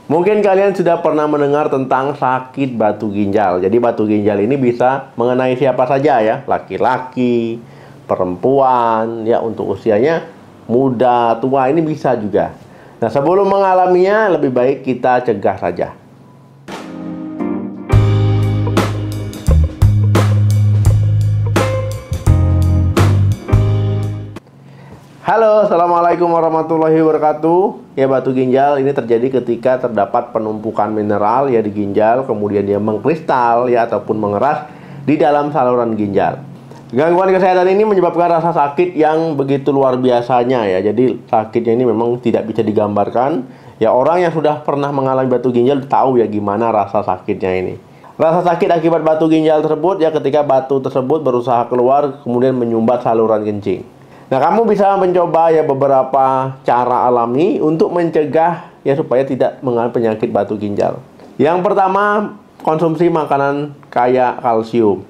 Mungkin kalian sudah pernah mendengar tentang sakit batu ginjal. Jadi batu ginjal ini bisa mengenai siapa saja ya, laki-laki, perempuan, ya untuk usianya muda, tua ini bisa juga. Nah, sebelum mengalaminya lebih baik kita cegah saja. Halo, assalamualaikum warahmatullahi wabarakatuh. Ya, batu ginjal ini terjadi ketika terdapat penumpukan mineral ya di ginjal, kemudian dia mengkristal ya ataupun mengeras di dalam saluran ginjal. Gangguan kesehatan ini menyebabkan rasa sakit yang begitu luar biasanya ya. Jadi sakitnya ini memang tidak bisa digambarkan. Ya, orang yang sudah pernah mengalami batu ginjal tahu ya gimana rasa sakitnya ini. Rasa sakit akibat batu ginjal tersebut ya ketika batu tersebut berusaha keluar kemudian menyumbat saluran kencing. Nah, kamu bisa mencoba ya beberapa cara alami untuk mencegah ya supaya tidak mengalami penyakit batu ginjal. Yang pertama, konsumsi makanan kaya kalsium.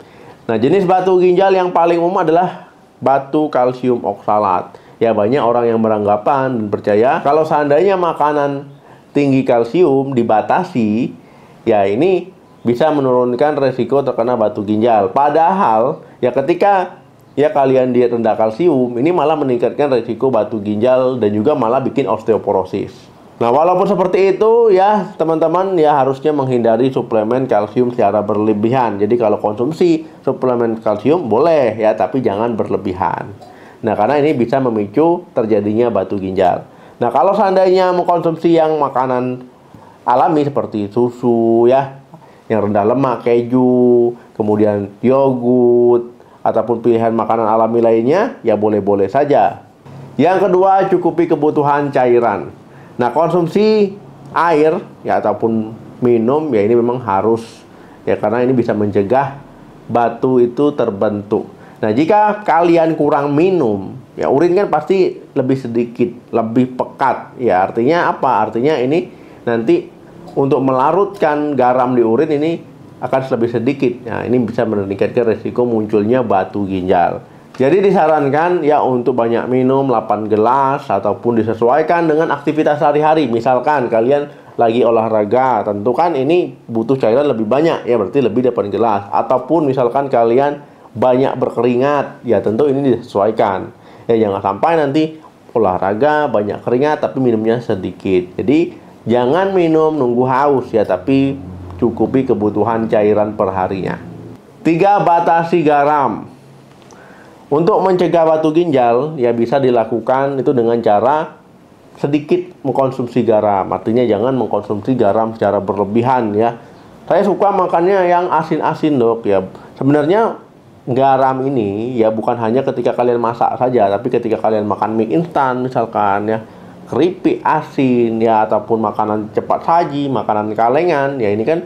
Nah, jenis batu ginjal yang paling umum adalah batu kalsium oksalat. Ya, banyak orang yang beranggapan dan percaya kalau seandainya makanan tinggi kalsium dibatasi, ya ini bisa menurunkan resiko terkena batu ginjal. Padahal, ya ketika ya kalian diet rendah kalsium, ini malah meningkatkan resiko batu ginjal dan juga malah bikin osteoporosis. Nah, walaupun seperti itu ya teman-teman ya harusnya menghindari suplemen kalsium secara berlebihan. Jadi kalau konsumsi suplemen kalsium boleh ya, tapi jangan berlebihan. Nah, karena ini bisa memicu terjadinya batu ginjal. Nah, kalau seandainya mengkonsumsi yang makanan alami seperti susu ya, yang rendah lemak, keju, kemudian yogurt, ataupun pilihan makanan alami lainnya, ya boleh-boleh saja. Yang kedua, cukupi kebutuhan cairan. Nah, konsumsi air, ya ataupun minum, ya ini memang harus. Ya, karena ini bisa mencegah batu itu terbentuk. Nah, jika kalian kurang minum, ya urin kan pasti lebih sedikit, lebih pekat. Ya, artinya apa? Artinya ini nanti untuk melarutkan garam di urin ini akan lebih sedikit. Nah, ini bisa meningkatkan resiko munculnya batu ginjal. Jadi disarankan ya untuk banyak minum 8 gelas ataupun disesuaikan dengan aktivitas sehari-hari. Misalkan kalian lagi olahraga, tentu kan ini butuh cairan lebih banyak ya, berarti lebih dari 8 gelas. Ataupun misalkan kalian banyak berkeringat, ya tentu ini disesuaikan. Ya jangan sampai nanti olahraga banyak keringat tapi minumnya sedikit. Jadi jangan minum nunggu haus ya, tapi cukupi kebutuhan cairan perharinya. 3. Batasi garam. Untuk mencegah batu ginjal ya bisa dilakukan itu dengan cara sedikit mengkonsumsi garam. Artinya jangan mengkonsumsi garam secara berlebihan ya. Saya suka makannya yang asin-asin, Dok ya. Sebenarnya garam ini ya bukan hanya ketika kalian masak saja, tapi ketika kalian makan mie instan misalkan ya, keripik asin ya, ataupun makanan cepat saji, makanan kalengan ya, ini kan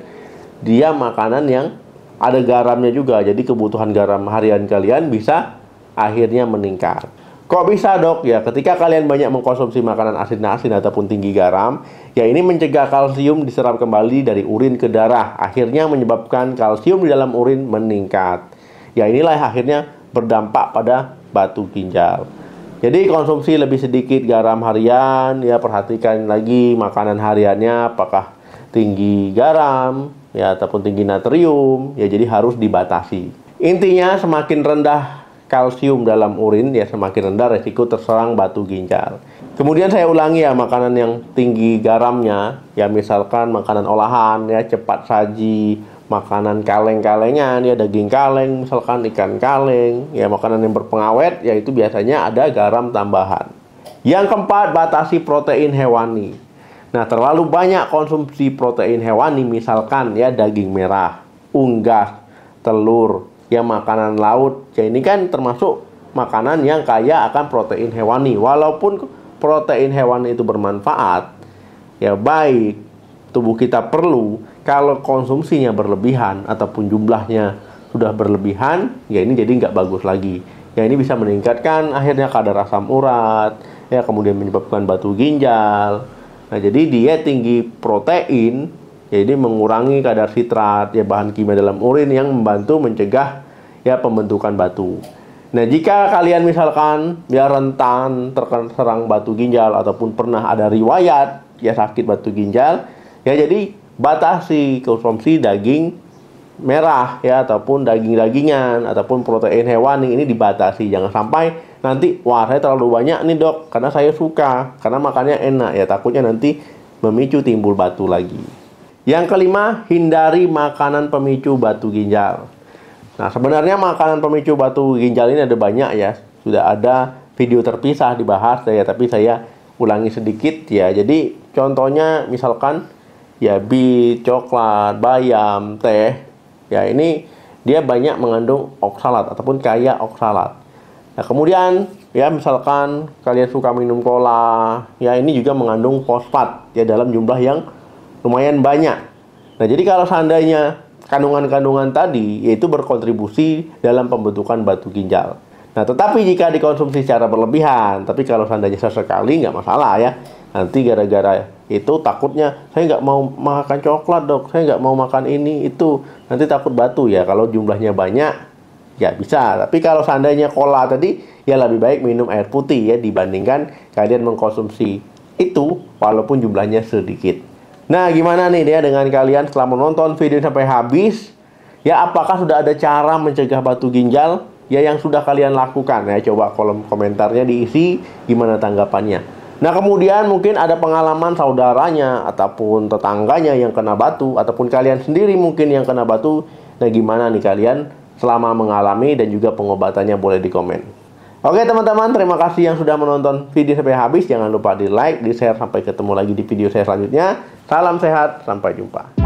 dia makanan yang ada garamnya juga. Jadi kebutuhan garam harian kalian bisa akhirnya meningkat. Kok bisa, Dok? Ya ketika kalian banyak mengkonsumsi makanan asin-asin ataupun tinggi garam, ya ini mencegah kalsium diserap kembali dari urin ke darah, akhirnya menyebabkan kalsium di dalam urin meningkat. Ya inilah yang akhirnya berdampak pada batu ginjal. Jadi konsumsi lebih sedikit garam harian, ya perhatikan lagi makanan hariannya apakah tinggi garam, ya ataupun tinggi natrium, ya jadi harus dibatasi. Intinya semakin rendah kalsium dalam urin, ya semakin rendah resiko terserang batu ginjal. Kemudian saya ulangi ya, makanan yang tinggi garamnya, ya misalkan makanan olahan, ya cepat saji, makanan kaleng-kalengan, ya daging kaleng, misalkan ikan kaleng, ya makanan yang berpengawet, yaitu biasanya ada garam tambahan. Yang keempat, batasi protein hewani. Nah, terlalu banyak konsumsi protein hewani, misalkan ya daging merah, unggas, telur, ya makanan laut, ya ini kan termasuk makanan yang kaya akan protein hewani. Walaupun protein hewani itu bermanfaat, ya baik, tubuh kita perlu. Kalau konsumsinya berlebihan ataupun jumlahnya sudah berlebihan, ya ini jadi nggak bagus lagi. Ya ini bisa meningkatkan akhirnya kadar asam urat, ya kemudian menyebabkan batu ginjal. Nah, jadi diet tinggi protein, ya ini mengurangi kadar sitrat, ya bahan kimia dalam urin yang membantu mencegah ya pembentukan batu. Nah, jika kalian misalkan ya rentan terserang batu ginjal ataupun pernah ada riwayat ya sakit batu ginjal, Ya, jadi batasi konsumsi daging merah ya, ataupun daging-dagingan ataupun protein hewani ini dibatasi. Jangan sampai nanti wah saya terlalu banyak nih dok karena saya suka, karena makannya enak ya, takutnya nanti memicu timbul batu lagi. Yang kelima, hindari makanan pemicu batu ginjal. Nah, sebenarnya makanan pemicu batu ginjal ini ada banyak ya, sudah ada video terpisah dibahas ya, tapi saya ulangi sedikit ya. Jadi contohnya misalkan ya bit, coklat, bayam, teh. Ya, ini dia banyak mengandung oksalat ataupun kaya oksalat. Nah, kemudian ya misalkan kalian suka minum cola, ya ini juga mengandung fosfat ya dalam jumlah yang lumayan banyak. Nah, jadi kalau seandainya kandungan-kandungan tadi yaitu berkontribusi dalam pembentukan batu ginjal. Nah, tetapi jika dikonsumsi secara berlebihan, tapi kalau seandainya sesekali nggak masalah ya. Nanti gara-gara itu takutnya saya nggak mau makan coklat dok, saya nggak mau makan ini itu, nanti takut batu ya. Kalau jumlahnya banyak ya bisa, tapi kalau seandainya cola tadi ya lebih baik minum air putih ya dibandingkan kalian mengkonsumsi itu walaupun jumlahnya sedikit. Nah, gimana nih dia dengan kalian setelah menonton video sampai habis? Ya, apakah sudah ada cara mencegah batu ginjal ya yang sudah kalian lakukan ya? Coba kolom komentarnya diisi gimana tanggapannya. Nah, kemudian mungkin ada pengalaman saudaranya ataupun tetangganya yang kena batu, ataupun kalian sendiri mungkin yang kena batu. Nah, gimana nih kalian selama mengalami dan juga pengobatannya, boleh di komen. Oke teman-teman, terima kasih yang sudah menonton video sampai habis. Jangan lupa di like, di share. Sampai ketemu lagi di video saya selanjutnya. Salam sehat, sampai jumpa.